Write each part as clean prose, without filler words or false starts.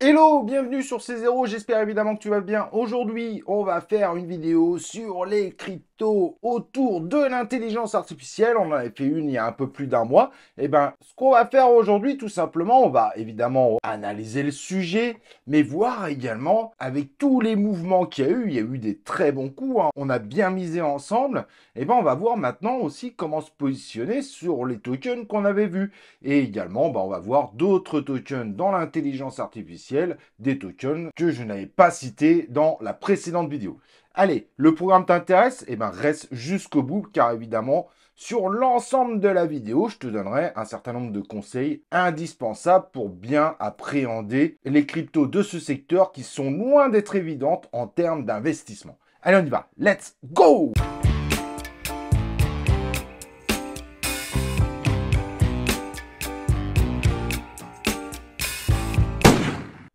Hello, bienvenue sur C0, j'espère évidemment que tu vas bien. Aujourd'hui, on va faire une vidéo sur les cryptos autour de l'intelligence artificielle. On en avait fait une il y a un peu plus d'un mois. Et ben, ce qu'on va faire aujourd'hui, tout simplement, on va évidemment analyser le sujet, mais voir également avec tous les mouvements qu'il y a eu. Il y a eu des très bons coups, hein. On a bien misé ensemble. Et ben, on va voir maintenant aussi comment se positionner sur les tokens qu'on avait vus. Et également, on va voir d'autres tokens dans l'intelligence artificielle, des tokens que je n'avais pas cités dans la précédente vidéo. Allez, le programme t'intéresse? Eh bien, reste jusqu'au bout, car évidemment, sur l'ensemble de la vidéo, je te donnerai un certain nombre de conseils indispensables pour bien appréhender les cryptos de ce secteur qui sont loin d'être évidentes en termes d'investissement. Allez, on y va. Let's go!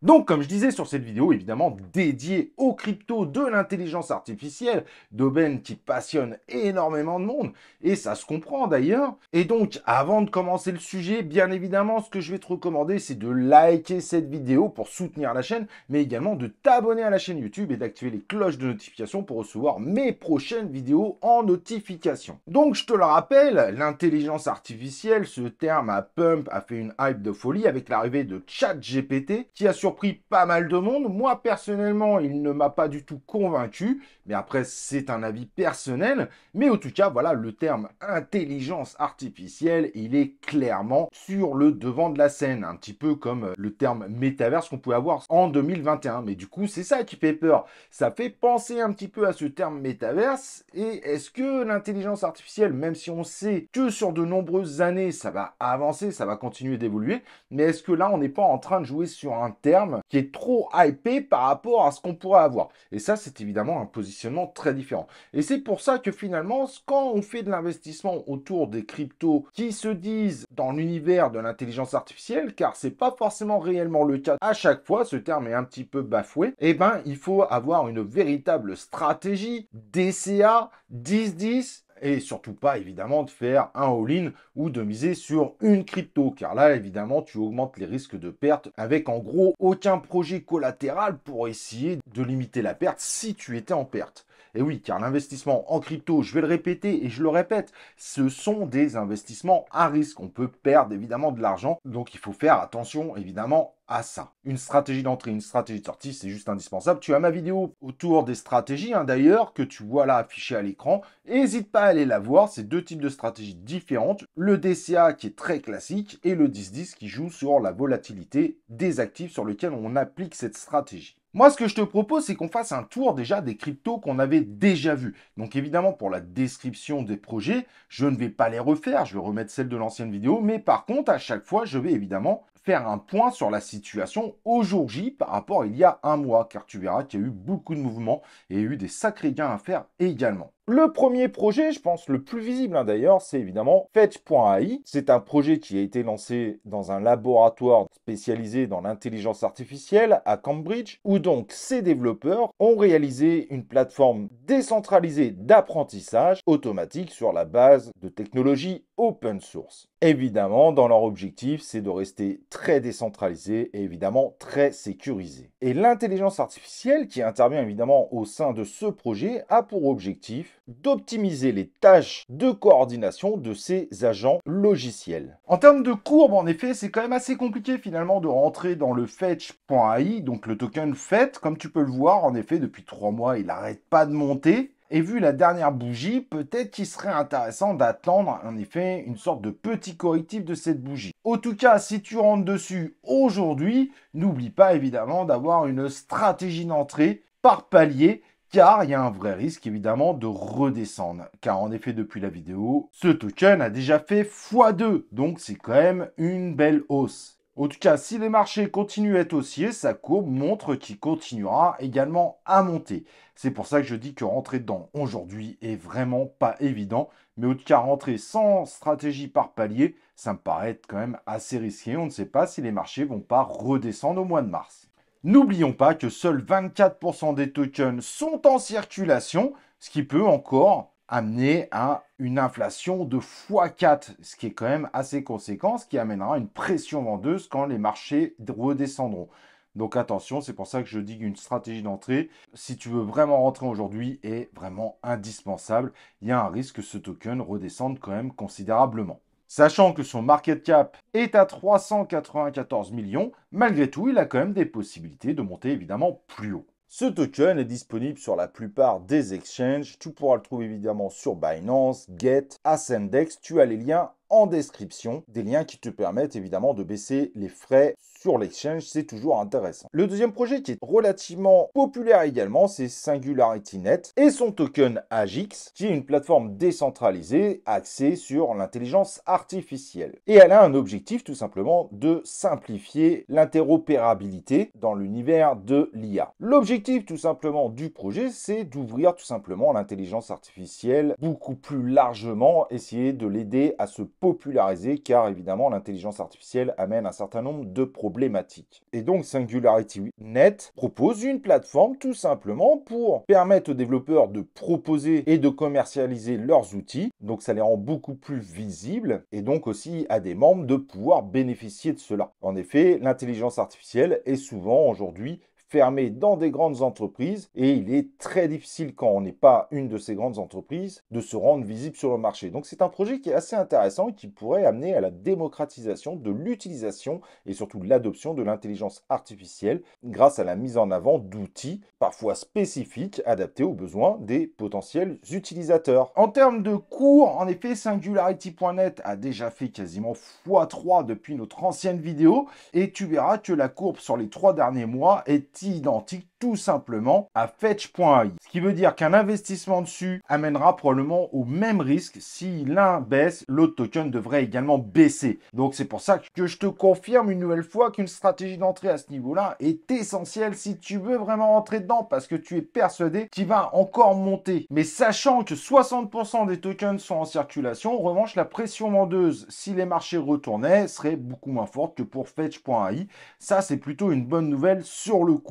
Donc, comme je disais sur cette vidéo, évidemment dédiée aux cryptos de l'intelligence artificielle, domaine qui passionne énormément de monde, et ça se comprend d'ailleurs. Et donc, avant de commencer le sujet, bien évidemment, ce que je vais te recommander, c'est de liker cette vidéo pour soutenir la chaîne, mais également de t'abonner à la chaîne YouTube et d'activer les cloches de notification pour recevoir mes prochaines vidéos en notification. Donc, je te le rappelle, l'intelligence artificielle, ce terme à pump, a fait une hype de folie avec l'arrivée de ChatGPT, qui a surpris pas mal de monde. Moi, personnellement, il ne m'a pas du tout convaincu. Mais après, c'est un avis personnel. Mais en tout cas, voilà, le terme intelligence artificielle, il est clairement sur le devant de la scène. Un petit peu comme le terme métaverse qu'on pouvait avoir en 2021. Mais du coup, c'est ça qui fait peur. Ça fait penser un petit peu à ce terme métaverse. Et est-ce que l'intelligence artificielle, même si on sait que sur de nombreuses années, ça va avancer, ça va continuer d'évoluer, mais est-ce que là, on n'est pas en train de jouer sur un terme qui est trop hypé par rapport à ce qu'on pourrait avoir? Et ça, c'est évidemment un positionnement très différent. Et c'est pour ça que finalement, quand on fait de l'investissement autour des cryptos qui se disent dans l'univers de l'intelligence artificielle, car c'est pas forcément réellement le cas à chaque fois, ce terme est un petit peu bafoué, eh ben, il faut avoir une véritable stratégie, DCA, 10-10, et surtout pas évidemment de faire un all-in ou de miser sur une crypto, car là évidemment tu augmentes les risques de perte avec en gros aucun projet collatéral pour essayer de limiter la perte si tu étais en perte. Et oui, car l'investissement en crypto, je vais le répéter et je le répète, ce sont des investissements à risque. On peut perdre évidemment de l'argent, donc il faut faire attention évidemment à ça. Une stratégie d'entrée, une stratégie de sortie, c'est juste indispensable. Tu as ma vidéo autour des stratégies, hein, d'ailleurs, que tu vois là affichée à l'écran. N'hésite pas à aller la voir, c'est deux types de stratégies différentes. Le DCA qui est très classique et le 10-10 qui joue sur la volatilité des actifs sur lesquels on applique cette stratégie. Moi, ce que je te propose, c'est qu'on fasse un tour déjà des cryptos qu'on avait déjà vus. Donc évidemment, pour la description des projets, je ne vais pas les refaire, je vais remettre celle de l'ancienne vidéo, mais par contre, à chaque fois, je vais évidemment faire un point sur la situation au jour J par rapport à il y a un mois, car tu verras qu'il y a eu beaucoup de mouvements et il y a eu des sacrés gains à faire également. Le premier projet, je pense le plus visible d'ailleurs, c'est évidemment Fetch.ai. C'est un projet qui a été lancé dans un laboratoire spécialisé dans l'intelligence artificielle à Cambridge, où donc ces développeurs ont réalisé une plateforme décentralisée d'apprentissage automatique sur la base de technologies open source. Évidemment, dans leur objectif, c'est de rester très décentralisé et évidemment très sécurisé. Et l'intelligence artificielle qui intervient évidemment au sein de ce projet a pour objectif d'optimiser les tâches de coordination de ces agents logiciels. En termes de courbe, en effet, c'est quand même assez compliqué finalement de rentrer dans le Fetch.ai, donc le token Fetch, comme tu peux le voir, en effet, depuis 3 mois, il n'arrête pas de monter. Et vu la dernière bougie, peut-être qu'il serait intéressant d'attendre en effet une sorte de petit correctif de cette bougie. En tout cas, si tu rentres dessus aujourd'hui, n'oublie pas évidemment d'avoir une stratégie d'entrée par palier, car il y a un vrai risque évidemment de redescendre. Car en effet, depuis la vidéo, ce token a déjà fait x2, donc c'est quand même une belle hausse. En tout cas, si les marchés continuent à être haussiers, sa courbe montre qu'il continuera également à monter. C'est pour ça que je dis que rentrer dedans aujourd'hui est vraiment pas évident. Mais en tout cas, rentrer sans stratégie par palier, ça me paraît être quand même assez risqué. On ne sait pas si les marchés vont pas redescendre au mois de mars. N'oublions pas que seuls 24% des tokens sont en circulation, ce qui peut encore amener à une inflation de x4, ce qui est quand même assez conséquent, ce qui amènera une pression vendeuse quand les marchés redescendront. Donc attention, c'est pour ça que je dis qu'une stratégie d'entrée, si tu veux vraiment rentrer aujourd'hui, est vraiment indispensable. Il y a un risque que ce token redescende quand même considérablement. Sachant que son market cap est à 394 millions, malgré tout, il a quand même des possibilités de monter évidemment plus haut. Ce token est disponible sur la plupart des exchanges. Tu pourras le trouver évidemment sur Binance, Get, Ascendex. Tu as les liens en description, des liens qui te permettent évidemment de baisser les frais sur l'exchange, c'est toujours intéressant. Le deuxième projet qui est relativement populaire également, c'est SingularityNet et son token AGIX, qui est une plateforme décentralisée axée sur l'intelligence artificielle. Et elle a un objectif tout simplement de simplifier l'interopérabilité dans l'univers de l'IA. L'objectif tout simplement du projet, c'est d'ouvrir tout simplement l'intelligence artificielle beaucoup plus largement, essayer de l'aider à se populariser, car évidemment l'intelligence artificielle amène un certain nombre de problématiques. Et donc SingularityNet propose une plateforme tout simplement pour permettre aux développeurs de proposer et de commercialiser leurs outils, donc ça les rend beaucoup plus visibles, et donc aussi à des membres de pouvoir bénéficier de cela. En effet, l'intelligence artificielle est souvent aujourd'hui fermé dans des grandes entreprises et il est très difficile quand on n'est pas une de ces grandes entreprises de se rendre visible sur le marché. Donc c'est un projet qui est assez intéressant et qui pourrait amener à la démocratisation de l'utilisation et surtout de l'adoption de l'intelligence artificielle grâce à la mise en avant d'outils parfois spécifiques adaptés aux besoins des potentiels utilisateurs. En termes de cours, en effet, Singularity.net a déjà fait quasiment x3 depuis notre ancienne vidéo et tu verras que la courbe sur les 3 derniers mois est identique tout simplement à Fetch.ai. Ce qui veut dire qu'un investissement dessus amènera probablement au même risque. Si l'un baisse, l'autre token devrait également baisser. Donc c'est pour ça que je te confirme une nouvelle fois qu'une stratégie d'entrée à ce niveau-là est essentielle si tu veux vraiment rentrer dedans parce que tu es persuadé qu'il va encore monter. Mais sachant que 60% des tokens sont en circulation, en revanche la pression vendeuse, si les marchés retournaient, serait beaucoup moins forte que pour Fetch.ai. Ça c'est plutôt une bonne nouvelle sur le coup.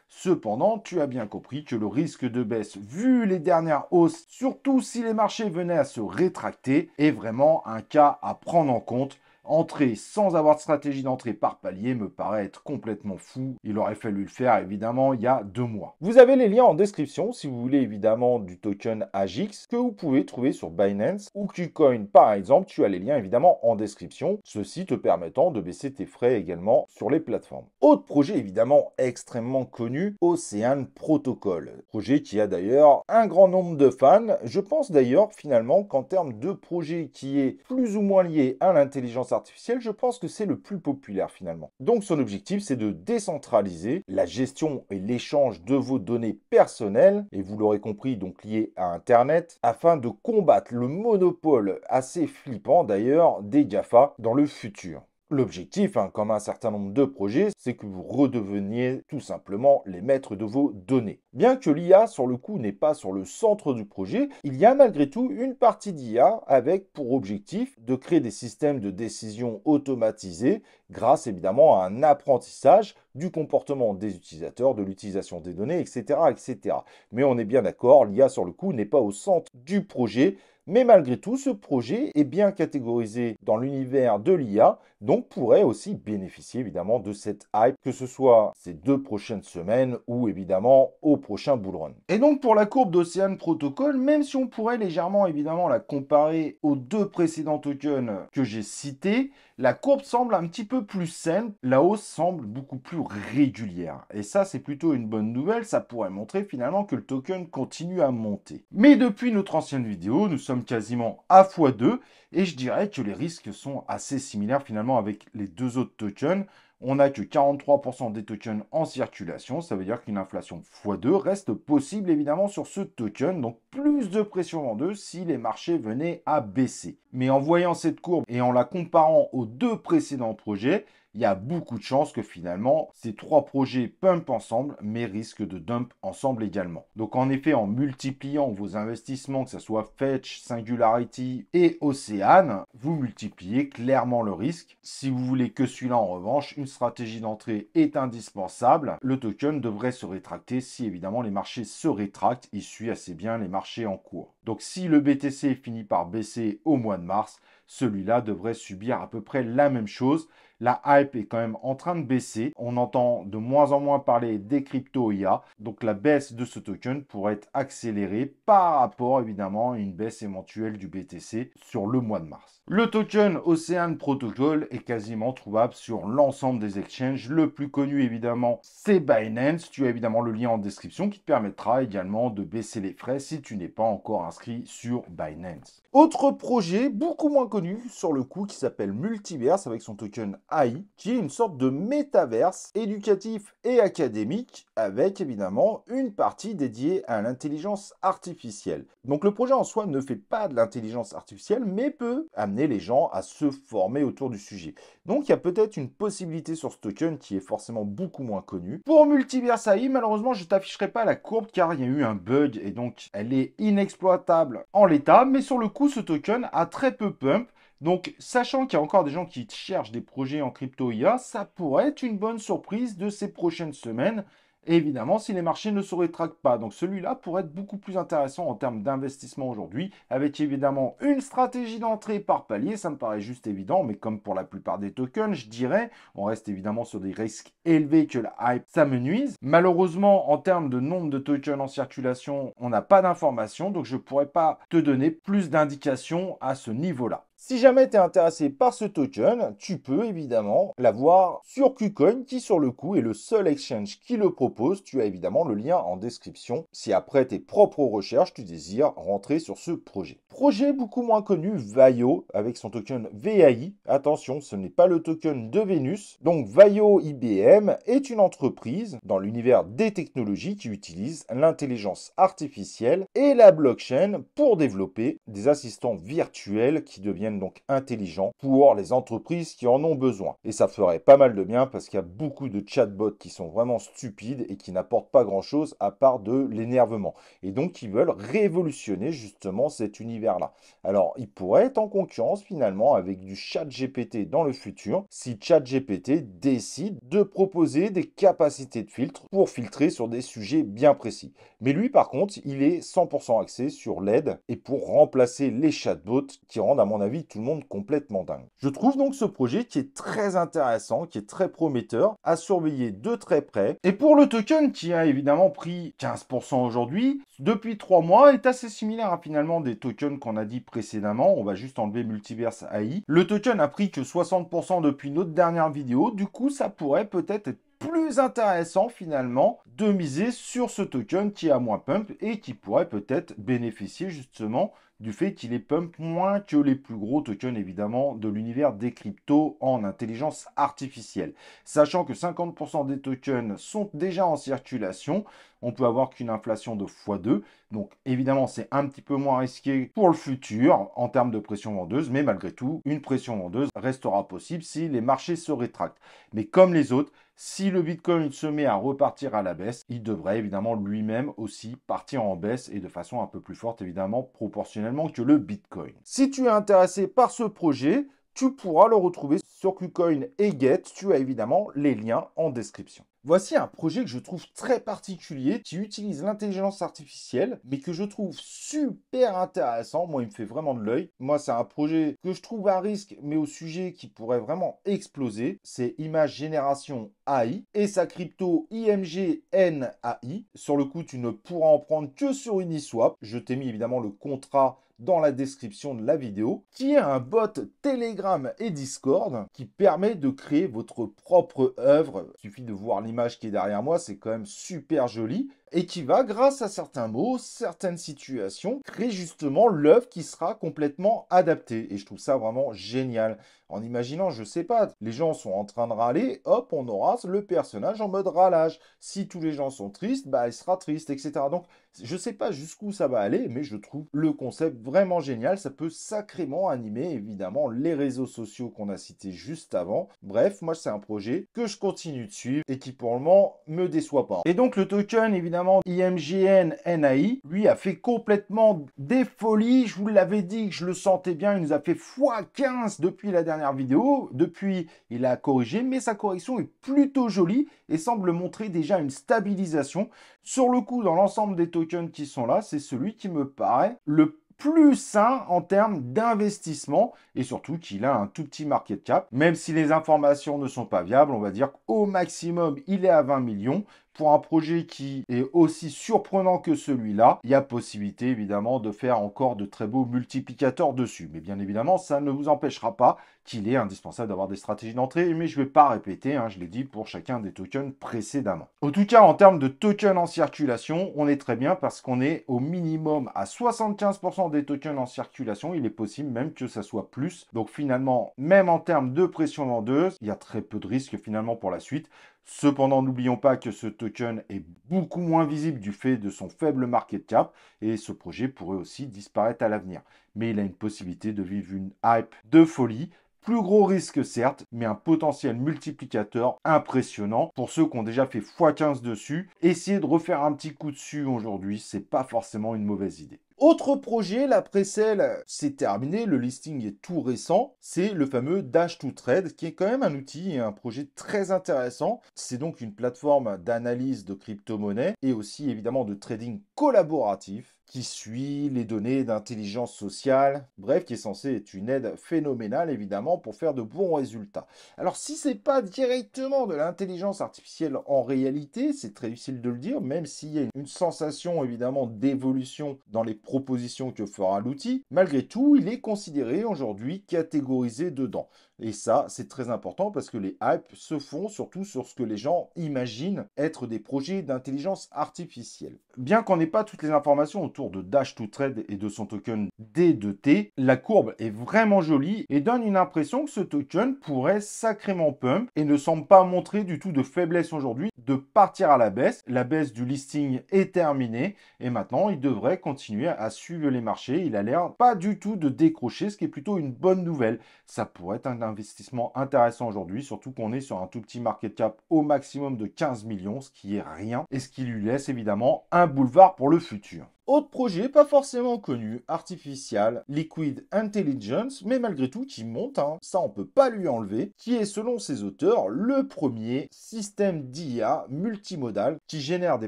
Cependant, tu as bien compris que le risque de baisse, vu les dernières hausses, surtout si les marchés venaient à se rétracter, est vraiment un cas à prendre en compte. Entrer sans avoir de stratégie d'entrée par palier me paraît être complètement fou. Il aurait fallu le faire évidemment il y a 2 mois. Vous avez les liens en description si vous voulez évidemment du token AGIX que vous pouvez trouver sur Binance ou KuCoin par exemple. Tu as les liens évidemment en description, ceci te permettant de baisser tes frais également sur les plateformes. Autre projet évidemment extrêmement connu, Ocean Protocol. Projet qui a d'ailleurs un grand nombre de fans. Je pense d'ailleurs finalement qu'en termes de projet qui est plus ou moins lié à l'intelligence artificielle, je pense que c'est le plus populaire finalement. Donc son objectif, c'est de décentraliser la gestion et l'échange de vos données personnelles, et vous l'aurez compris, donc liées à Internet, afin de combattre le monopole assez flippant d'ailleurs des GAFA dans le futur. L'objectif, comme un certain nombre de projets, c'est que vous redeveniez tout simplement les maîtres de vos données. Bien que l'IA, sur le coup, n'est pas sur le centre du projet, il y a malgré tout une partie d'IA avec pour objectif de créer des systèmes de décision automatisés grâce évidemment à un apprentissage du comportement des utilisateurs, de l'utilisation des données, etc., etc. Mais on est bien d'accord, l'IA, sur le coup, n'est pas au centre du projet. Mais malgré tout, ce projet est bien catégorisé dans l'univers de l'IA, donc pourrait aussi bénéficier évidemment de cette hype, que ce soit ces 2 prochaines semaines ou évidemment au prochain bull run. Et donc pour la courbe d'Ocean Protocol, même si on pourrait légèrement évidemment la comparer aux 2 précédents tokens que j'ai cités, la courbe semble un petit peu plus saine, la hausse semble beaucoup plus régulière. Et ça, c'est plutôt une bonne nouvelle, ça pourrait montrer finalement que le token continue à monter. Mais depuis notre ancienne vidéo, nous sommes quasiment à x2, et je dirais que les risques sont assez similaires finalement avec les 2 autres tokens. On n'a que 43% des tokens en circulation, ça veut dire qu'une inflation x2 reste possible évidemment sur ce token, donc plus de pression vendeuse si les marchés venaient à baisser. Mais en voyant cette courbe et en la comparant aux 2 précédents projets, il y a beaucoup de chances que finalement ces 3 projets pump ensemble mais risquent de dump ensemble également. Donc en effet, en multipliant vos investissements, que ce soit Fetch, Singularity et Ocean, vous multipliez clairement le risque. Si vous voulez que celui-là en revanche, une stratégie d'entrée est indispensable. Le token devrait se rétracter si évidemment les marchés se rétractent. Il suit assez bien les marchés en cours. Donc si le BTC finit par baisser au mois de mars, celui-là devrait subir à peu près la même chose. La hype est quand même en train de baisser. On entend de moins en moins parler des crypto IA. Donc la baisse de ce token pourrait être accélérée par rapport évidemment à une baisse éventuelle du BTC sur le mois de mars. Le token Ocean Protocol est quasiment trouvable sur l'ensemble des exchanges. Le plus connu évidemment, c'est Binance. Tu as évidemment le lien en description qui te permettra également de baisser les frais si tu n'es pas encore inscrit sur Binance. Autre projet beaucoup moins connu sur le coup qui s'appelle Multiverse avec son token AI, qui est une sorte de métaverse éducatif et académique avec évidemment une partie dédiée à l'intelligence artificielle. Donc le projet en soi ne fait pas de l'intelligence artificielle mais peut amener les gens à se former autour du sujet. Donc il y a peut-être une possibilité sur ce token qui est forcément beaucoup moins connue. Pour Multiverse AI, malheureusement je ne t'afficherai pas la courbe car il y a eu un bug et donc elle est inexploitable en l'état, mais sur le coup ce token a très peu pump. Donc, sachant qu'il y a encore des gens qui cherchent des projets en crypto IA, ça pourrait être une bonne surprise de ces prochaines semaines. Évidemment, si les marchés ne se rétractent pas. Donc, celui-là pourrait être beaucoup plus intéressant en termes d'investissement aujourd'hui, avec évidemment une stratégie d'entrée par palier. Ça me paraît juste évident, mais comme pour la plupart des tokens, je dirais, on reste évidemment sur des risques élevés que la hype s'amenuise. Malheureusement, en termes de nombre de tokens en circulation, on n'a pas d'informations, donc je ne pourrais pas te donner plus d'indications à ce niveau-là. Si jamais tu es intéressé par ce token, tu peux évidemment l'avoir sur KuCoin qui sur le coup est le seul exchange qui le propose. Tu as évidemment le lien en description si après tes propres recherches tu désires rentrer sur ce projet. Projet beaucoup moins connu, Vaio avec son token VAI. Attention, ce n'est pas le token de Vénus. Donc Vaio IBM est une entreprise dans l'univers des technologies qui utilise l'intelligence artificielle et la blockchain pour développer des assistants virtuels qui deviennent donc intelligents pour les entreprises qui en ont besoin. Et ça ferait pas mal de bien parce qu'il y a beaucoup de chatbots qui sont vraiment stupides et qui n'apportent pas grand-chose à part de l'énervement. Et donc, ils veulent révolutionner justement cet univers-là. Alors, ils pourraient être en concurrence finalement avec du ChatGPT dans le futur si ChatGPT décide de proposer des capacités de filtre pour filtrer sur des sujets bien précis. Mais lui, par contre, il est 100% axé sur l'aide et pour remplacer les chatbots qui rendent, à mon avis, tout le monde complètement dingue. Je trouve donc ce projet qui est très intéressant, qui est très prometteur, à surveiller de très près. Et pour le token qui a évidemment pris 15% aujourd'hui, depuis 3 mois, est assez similaire à finalement des tokens qu'on a dit précédemment. On va juste enlever Multiverse AI. Le token a pris que 60% depuis notre dernière vidéo. Du coup, ça pourrait peut-être être plus intéressant finalement de miser sur ce token qui a moins pump et qui pourrait peut-être bénéficier justement du fait qu'il est pump moins que les plus gros tokens évidemment de l'univers des cryptos en intelligence artificielle. Sachant que 50% des tokens sont déjà en circulation, on peut avoir qu'une inflation de x2. Donc évidemment, c'est un petit peu moins risqué pour le futur en termes de pression vendeuse, mais malgré tout, une pression vendeuse restera possible si les marchés se rétractent. Mais comme les autres, si le Bitcoin se met à repartir à la baisse, il devrait évidemment lui-même aussi partir en baisse et de façon un peu plus forte évidemment proportionnellement que le Bitcoin. Si tu es intéressé par ce projet, tu pourras le retrouver sur KuCoin et Get. Tu as évidemment les liens en description. Voici un projet que je trouve très particulier, qui utilise l'intelligence artificielle, mais que je trouve super intéressant. Moi, il me fait vraiment de l'œil. Moi, c'est un projet que je trouve à risque, mais au sujet qui pourrait vraiment exploser. C'est Image Génération AI et sa crypto IMGNAI. Sur le coup, tu ne pourras en prendre que sur Uniswap. Je t'ai mis évidemment le contrat dans la description de la vidéo, qui est un bot Telegram et Discord qui permet de créer votre propre œuvre. Il suffit de voir l'image qui est derrière moi, c'est quand même super joli. Et qui va, grâce à certains mots, certaines situations, créer justement l'œuvre qui sera complètement adaptée. Et je trouve ça vraiment génial. En imaginant, je sais pas, les gens sont en train de râler, hop, on aura le personnage en mode râlage. Si tous les gens sont tristes, bah il sera triste, etc. Donc, je sais pas jusqu'où ça va aller, mais je trouve le concept vraiment génial. Ça peut sacrément animer, évidemment, les réseaux sociaux qu'on a cités juste avant. Bref, moi, c'est un projet que je continue de suivre et qui, pour le moment, me déçoit pas. Et donc, le token, évidemment, IMGN-NAI, lui, a fait complètement des folies. Je vous l'avais dit que je le sentais bien. Il nous a fait x15 depuis la dernière vidéo. Depuis, il a corrigé, mais sa correction est plutôt jolie et semble montrer déjà une stabilisation. Sur le coup, dans l'ensemble des tokens qui sont là, c'est celui qui me paraît le plus sain en termes d'investissement et surtout qu'il a un tout petit market cap. Même si les informations ne sont pas viables, on va dire qu'au maximum, il est à 20 millions. Pour un projet qui est aussi surprenant que celui-là, il y a possibilité évidemment de faire encore de très beaux multiplicateurs dessus. Mais bien évidemment, ça ne vous empêchera pas qu'il est indispensable d'avoir des stratégies d'entrée, mais je ne vais pas répéter, hein, je l'ai dit pour chacun des tokens précédemment. En tout cas, en termes de tokens en circulation, on est très bien parce qu'on est au minimum à 75% des tokens en circulation. Il est possible même que ça soit plus. Donc finalement, même en termes de pression vendeuse, il y a très peu de risques finalement pour la suite. Cependant, n'oublions pas que ce token est beaucoup moins visible du fait de son faible market cap et ce projet pourrait aussi disparaître à l'avenir. Mais il a une possibilité de vivre une hype de folie. Plus gros risque certes, mais un potentiel multiplicateur impressionnant. Pour ceux qui ont déjà fait x15 dessus, essayer de refaire un petit coup dessus aujourd'hui, c'est pas forcément une mauvaise idée. Autre projet, la pré-sale, c'est terminé, le listing est tout récent, c'est le fameux Dash to Trade, qui est quand même un outil et un projet très intéressant. C'est donc une plateforme d'analyse de crypto-monnaies et aussi évidemment de trading collaboratif qui suit les données d'intelligence sociale, bref, qui est censé être une aide phénoménale évidemment pour faire de bons résultats. Alors si c'est pas directement de l'intelligence artificielle en réalité, c'est très difficile de le dire, même s'il y a une sensation évidemment d'évolution dans les propositions que fera l'outil, malgré tout, il est considéré aujourd'hui catégorisé dedans. Et ça, c'est très important parce que les hypes se font surtout sur ce que les gens imaginent être des projets d'intelligence artificielle. Bien qu'on n'ait pas toutes les informations autour de Dash to Trade et de son token D2T, la courbe est vraiment jolie et donne une impression que ce token pourrait sacrément pump et ne semble pas montrer du tout de faiblesse aujourd'hui de partir à la baisse. La baisse du listing est terminée et maintenant il devrait continuer à suivre les marchés. Il a l'air pas du tout de décrocher, ce qui est plutôt une bonne nouvelle. Ça pourrait être un investissement intéressant aujourd'hui, surtout qu'on est sur un tout petit market cap au maximum de 15 millions, ce qui est rien et ce qui lui laisse évidemment un boulevard pour le futur. Autre projet, pas forcément connu, Artificial Liquid Intelligence, mais malgré tout qui monte, hein, ça on peut pas lui enlever, qui est selon ses auteurs le premier système d'IA multimodal qui génère des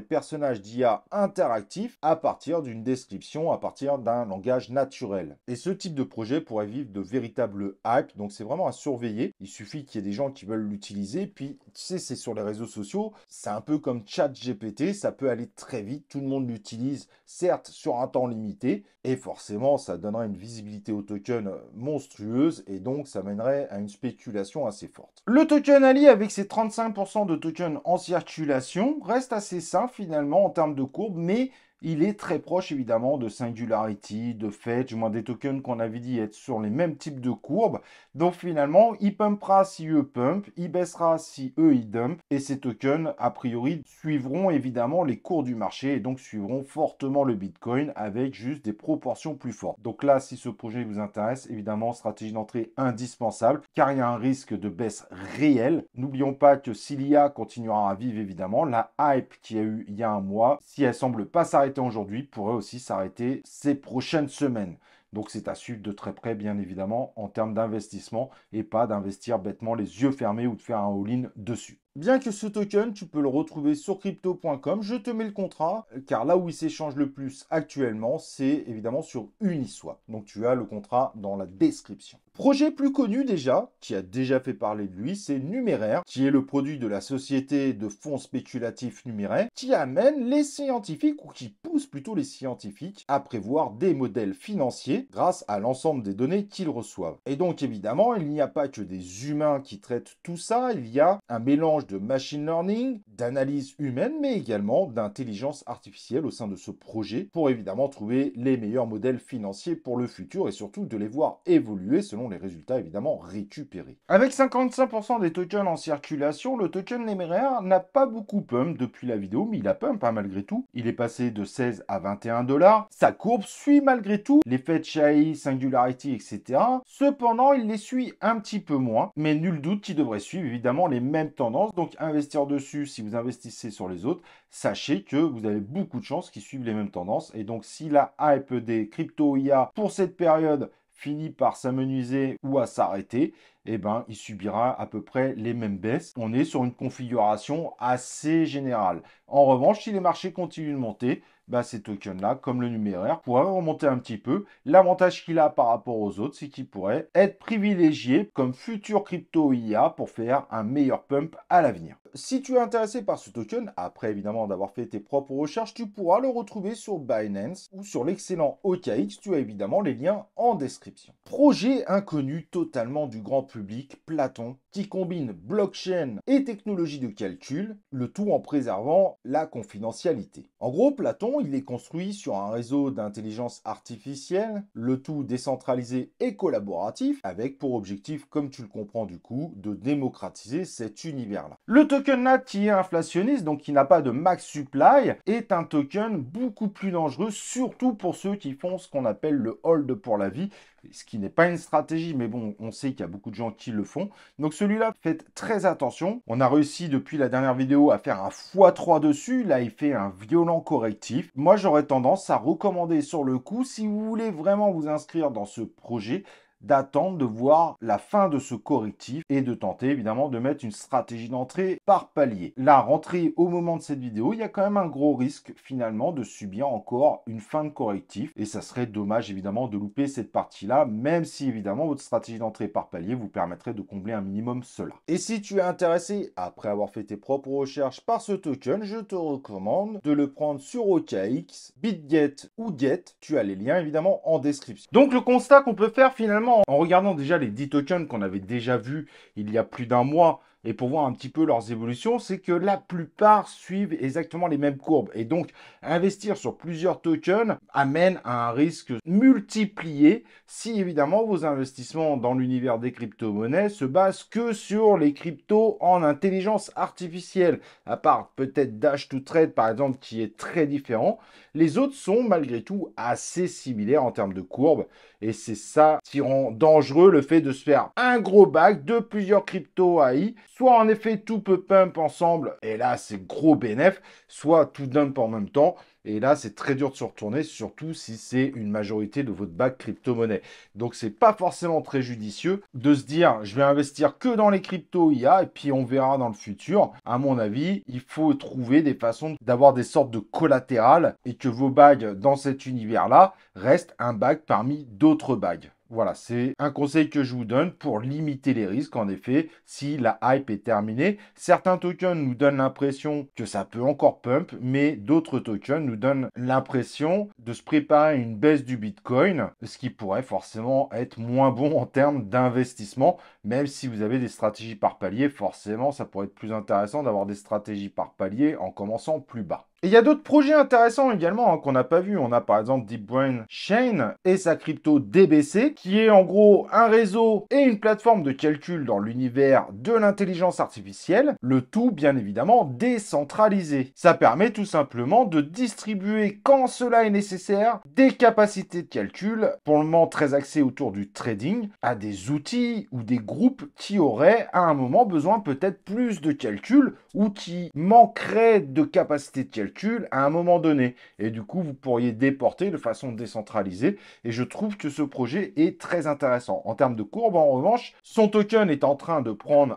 personnages d'IA interactifs à partir d'une description, à partir d'un langage naturel. Et ce type de projet pourrait vivre de véritables hype, donc c'est vraiment à surveiller. Il suffit qu'il y ait des gens qui veulent l'utiliser, puis tu sais, c'est sur les réseaux sociaux, c'est un peu comme ChatGPT, ça peut aller très vite, tout le monde l'utilise, certes sur un temps limité, et forcément ça donnerait une visibilité au token monstrueuse, et donc ça mènerait à une spéculation assez forte. Le token Ali, avec ses 35% de tokens en circulation, reste assez sain finalement en termes de courbe, mais il est très proche évidemment de Singularity, de Fetch, moins des tokens qu'on avait dit être sur les mêmes types de courbes. Donc finalement, il pumpera si eux pump, il baissera si eux ils dump. Et ces tokens, a priori, suivront évidemment les cours du marché et donc suivront fortement le Bitcoin avec juste des proportions plus fortes. Donc là, si ce projet vous intéresse, évidemment, stratégie d'entrée indispensable car il y a un risque de baisse réel. N'oublions pas que si l'IA continuera à vivre évidemment, la hype qu'il y a eu il y a un mois, si elle semble pas s'arrêter aujourd'hui, pourrait aussi s'arrêter ces prochaines semaines. Donc c'est à suivre de très près, bien évidemment, en termes d'investissement et pas d'investir bêtement les yeux fermés ou de faire un all-in dessus. Bien que ce token, tu peux le retrouver sur crypto.com, je te mets le contrat, car là où il s'échange le plus actuellement, c'est évidemment sur Uniswap. Donc tu as le contrat dans la description. Projet plus connu déjà, qui a déjà fait parler de lui, c'est Numéraire, qui est le produit de la société de fonds spéculatifs Numéraire, qui amène les scientifiques, ou qui pousse plutôt les scientifiques, à prévoir des modèles financiers grâce à l'ensemble des données qu'ils reçoivent. Et donc évidemment, il n'y a pas que des humains qui traitent tout ça, il y a un mélange de machine learning, d'analyse humaine, mais également d'intelligence artificielle au sein de ce projet pour évidemment trouver les meilleurs modèles financiers pour le futur et surtout de les voir évoluer selon les résultats évidemment récupérés. Avec 55% des tokens en circulation, le token Numéraire n'a pas beaucoup pump depuis la vidéo, mais il a pump hein, malgré tout. Il est passé de 16 à 21 $. Sa courbe suit malgré tout l'effet de Shai, Singularity, etc. Cependant, il les suit un petit peu moins, mais nul doute qu'il devrait suivre évidemment les mêmes tendances. Donc investir dessus, si vous investissez sur les autres, sachez que vous avez beaucoup de chances qu'ils suivent les mêmes tendances. Et donc si la hype des crypto IA pour cette période finit par s'amenuiser ou à s'arrêter, eh ben, il subira à peu près les mêmes baisses. On est sur une configuration assez générale. En revanche, si les marchés continuent de monter, bah, ces tokens-là, comme le numéraire, pourraient remonter un petit peu. L'avantage qu'il a par rapport aux autres, c'est qu'il pourrait être privilégié comme futur crypto IA pour faire un meilleur pump à l'avenir. Si tu es intéressé par ce token, après évidemment d'avoir fait tes propres recherches, tu pourras le retrouver sur Binance ou sur l'excellent OKX. Tu as évidemment les liens en description. Projet inconnu totalement du grand public, Platon, qui combine blockchain et technologie de calcul, le tout en préservant la confidentialité. En gros, Platon, il est construit sur un réseau d'intelligence artificielle, le tout décentralisé et collaboratif, avec pour objectif, comme tu le comprends du coup, de démocratiser cet univers-là. Le token NAT qui est inflationniste, donc qui n'a pas de max supply, est un token beaucoup plus dangereux, surtout pour ceux qui font ce qu'on appelle le hold pour la vie, ce qui n'est pas une stratégie, mais bon, on sait qu'il y a beaucoup de gens qui le font. Donc celui-là, faites très attention. On a réussi depuis la dernière vidéo à faire un x3 dessus. Là, il fait un violent correctif. Moi, j'aurais tendance à recommander sur le coup, si vous voulez vraiment vous inscrire dans ce projet, d'attendre de voir la fin de ce correctif et de tenter évidemment de mettre une stratégie d'entrée par palier. La rentrée au moment de cette vidéo, il y a quand même un gros risque finalement de subir encore une fin de correctif et ça serait dommage évidemment de louper cette partie-là, même si évidemment votre stratégie d'entrée par palier vous permettrait de combler un minimum cela. Et si tu es intéressé, après avoir fait tes propres recherches par ce token, je te recommande de le prendre sur OKX, BitGet ou Get. Tu as les liens évidemment en description. Donc le constat qu'on peut faire finalement en regardant déjà les 10 tokens qu'on avait déjà vus il y a plus d'un mois et pour voir un petit peu leurs évolutions, c'est que la plupart suivent exactement les mêmes courbes. Et donc, investir sur plusieurs tokens amène à un risque multiplié si évidemment vos investissements dans l'univers des crypto-monnaies se basent que sur les cryptos en intelligence artificielle. À part peut-être Dash to Trade par exemple qui est très différent, les autres sont malgré tout assez similaires en termes de courbes. Et c'est ça qui rend dangereux le fait de se faire un gros bac de plusieurs crypto AI. Soit en effet tout peut pump ensemble et là c'est gros bénéf, soit tout dump en même temps. Et là, c'est très dur de se retourner, surtout si c'est une majorité de votre bac crypto-monnaie. Donc, c'est pas forcément très judicieux de se dire, je vais investir que dans les crypto IA et puis on verra dans le futur. À mon avis, il faut trouver des façons d'avoir des sortes de collatéral et que vos bags dans cet univers-là restent un bag parmi d'autres bags. Voilà, c'est un conseil que je vous donne pour limiter les risques. En effet, si la hype est terminée, certains tokens nous donnent l'impression que ça peut encore pump, mais d'autres tokens nous donnent l'impression de se préparer à une baisse du Bitcoin, ce qui pourrait forcément être moins bon en termes d'investissement, même si vous avez des stratégies par palier, forcément, ça pourrait être plus intéressant d'avoir des stratégies par palier en commençant plus bas. Et il y a d'autres projets intéressants également qu'on n'a pas vu. On a par exemple DeepBrain Chain et sa crypto DBC, qui est en gros un réseau et une plateforme de calcul dans l'univers de l'intelligence artificielle, le tout bien évidemment décentralisé. Ça permet tout simplement de distribuer quand cela est nécessaire des capacités de calcul, pour le moment très axées autour du trading, à des outils ou des groupes qui auraient à un moment besoin peut-être plus de calcul ou qui manqueraient de capacités de calcul à un moment donné. Et du coup, vous pourriez déporter de façon décentralisée. Et je trouve que ce projet est très intéressant. En termes de courbe, en revanche, son token est en train de prendre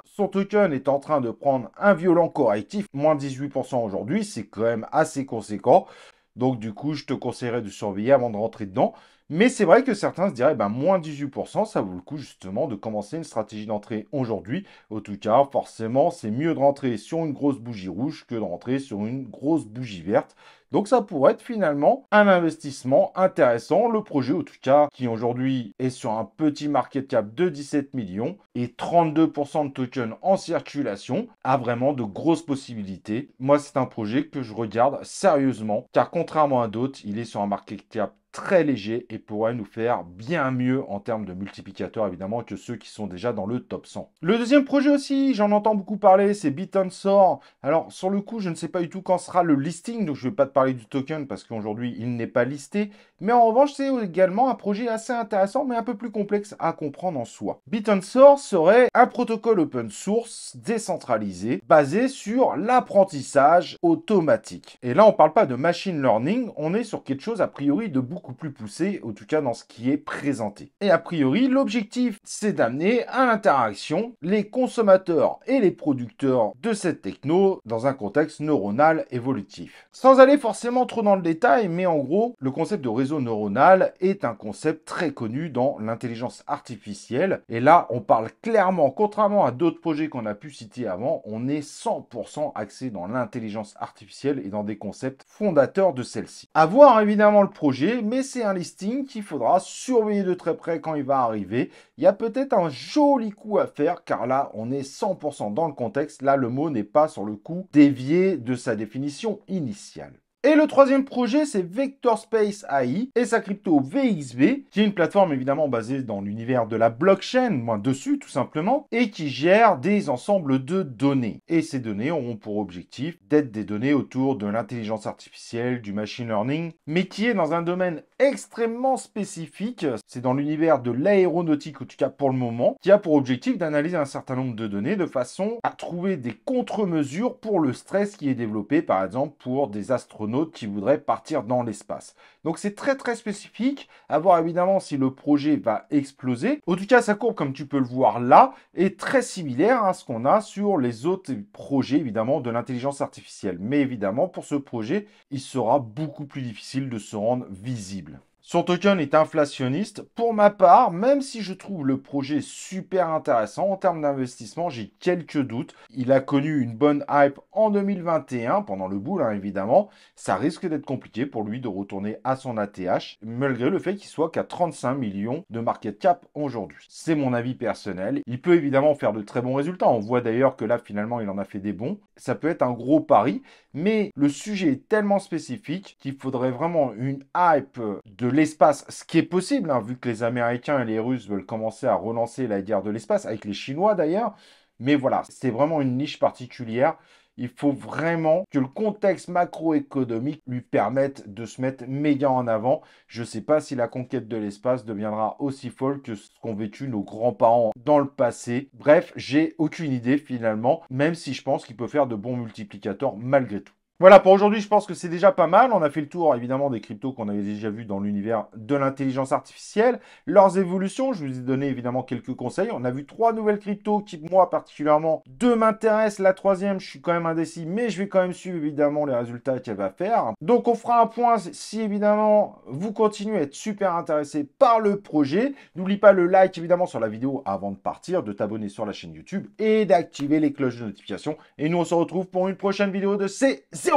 un violent correctif. Moins 18% aujourd'hui, c'est quand même assez conséquent. Donc du coup, je te conseillerais de surveiller avant de rentrer dedans. Mais c'est vrai que certains se diraient, moins 18%, ça vaut le coup justement de commencer une stratégie d'entrée aujourd'hui. En tout cas, forcément, c'est mieux de rentrer sur une grosse bougie rouge que de rentrer sur une grosse bougie verte. Donc ça pourrait être finalement un investissement intéressant. Le projet, en tout cas, qui aujourd'hui est sur un petit market cap de 17 millions et 32% de tokens en circulation, a vraiment de grosses possibilités. Moi, c'est un projet que je regarde sérieusement, car contrairement à d'autres, il est sur un market cap très léger et pourrait nous faire bien mieux en termes de multiplicateurs évidemment que ceux qui sont déjà dans le top 100. Le deuxième projet aussi, j'en entends beaucoup parler, c'est BitOnSor. Alors sur le coup, je ne sais pas du tout quand sera le listing, donc je ne vais pas te parler du token parce qu'aujourd'hui il n'est pas listé. Mais en revanche, c'est également un projet assez intéressant mais un peu plus complexe à comprendre en soi. BitOnSor serait un protocole open source décentralisé basé sur l'apprentissage automatique. Et là, on ne parle pas de machine learning, on est sur quelque chose a priori de beaucoup beaucoup plus poussé, en tout cas dans ce qui est présenté. Et a priori, l'objectif, c'est d'amener à l'interaction les consommateurs et les producteurs de cette techno dans un contexte neuronal évolutif. Sans aller forcément trop dans le détail, mais en gros, le concept de réseau neuronal est un concept très connu dans l'intelligence artificielle. Et là, on parle clairement, contrairement à d'autres projets qu'on a pu citer avant, on est 100% axé dans l'intelligence artificielle et dans des concepts fondateurs de celle-ci. À voir évidemment le projet, mais c'est un listing qu'il faudra surveiller de très près quand il va arriver. Il y a peut-être un joli coup à faire, car là, on est 100% dans le contexte. Là, le mot n'est pas sur le coup dévié de sa définition initiale. Et le troisième projet, c'est Vector Space AI et sa crypto VXB, qui est une plateforme évidemment basée dans l'univers de la blockchain, moins dessus tout simplement, et qui gère des ensembles de données. Et ces données auront pour objectif d'être des données autour de l'intelligence artificielle, du machine learning, mais qui est dans un domaine extrêmement spécifique. C'est dans l'univers de l'aéronautique, en tout cas pour le moment, qui a pour objectif d'analyser un certain nombre de données de façon à trouver des contre-mesures pour le stress qui est développé, par exemple, pour des astronautes qui voudraient partir dans l'espace. Donc c'est très très spécifique, à voir évidemment si le projet va exploser. En tout cas, sa courbe, comme tu peux le voir là, est très similaire à ce qu'on a sur les autres projets, évidemment, de l'intelligence artificielle. Mais évidemment, pour ce projet, il sera beaucoup plus difficile de se rendre visible. Son token est inflationniste. Pour ma part, même si je trouve le projet super intéressant en termes d'investissement, j'ai quelques doutes. Il a connu une bonne hype en 2021, pendant le bull évidemment. Ça risque d'être compliqué pour lui de retourner à son ATH, malgré le fait qu'il soit qu'à 35 millions de market cap aujourd'hui. C'est mon avis personnel. Il peut évidemment faire de très bons résultats. On voit d'ailleurs que là, finalement, il en a fait des bons. Ça peut être un gros pari, mais le sujet est tellement spécifique qu'il faudrait vraiment une hype de l'espace, ce qui est possible, hein, vu que les Américains et les Russes veulent commencer à relancer la guerre de l'espace, avec les Chinois d'ailleurs. Mais voilà, c'est vraiment une niche particulière. Il faut vraiment que le contexte macroéconomique lui permette de se mettre méga en avant. Je ne sais pas si la conquête de l'espace deviendra aussi folle que ce qu'ont vécu nos grands-parents dans le passé. Bref, j'ai aucune idée finalement, même si je pense qu'il peut faire de bons multiplicateurs malgré tout. Voilà, pour aujourd'hui, je pense que c'est déjà pas mal. On a fait le tour, évidemment, des cryptos qu'on avait déjà vus dans l'univers de l'intelligence artificielle, leurs évolutions. Je vous ai donné, évidemment, quelques conseils. On a vu 3 nouvelles cryptos qui, moi, particulièrement, 2 m'intéressent. La troisième, je suis quand même indécis, mais je vais quand même suivre, évidemment, les résultats qu'elle va faire. Donc, on fera un point si, évidemment, vous continuez à être super intéressé par le projet. N'oublie pas le like, évidemment, sur la vidéo avant de partir, de t'abonner sur la chaîne YouTube et d'activer les cloches de notification. Et nous, on se retrouve pour une prochaine vidéo de C0.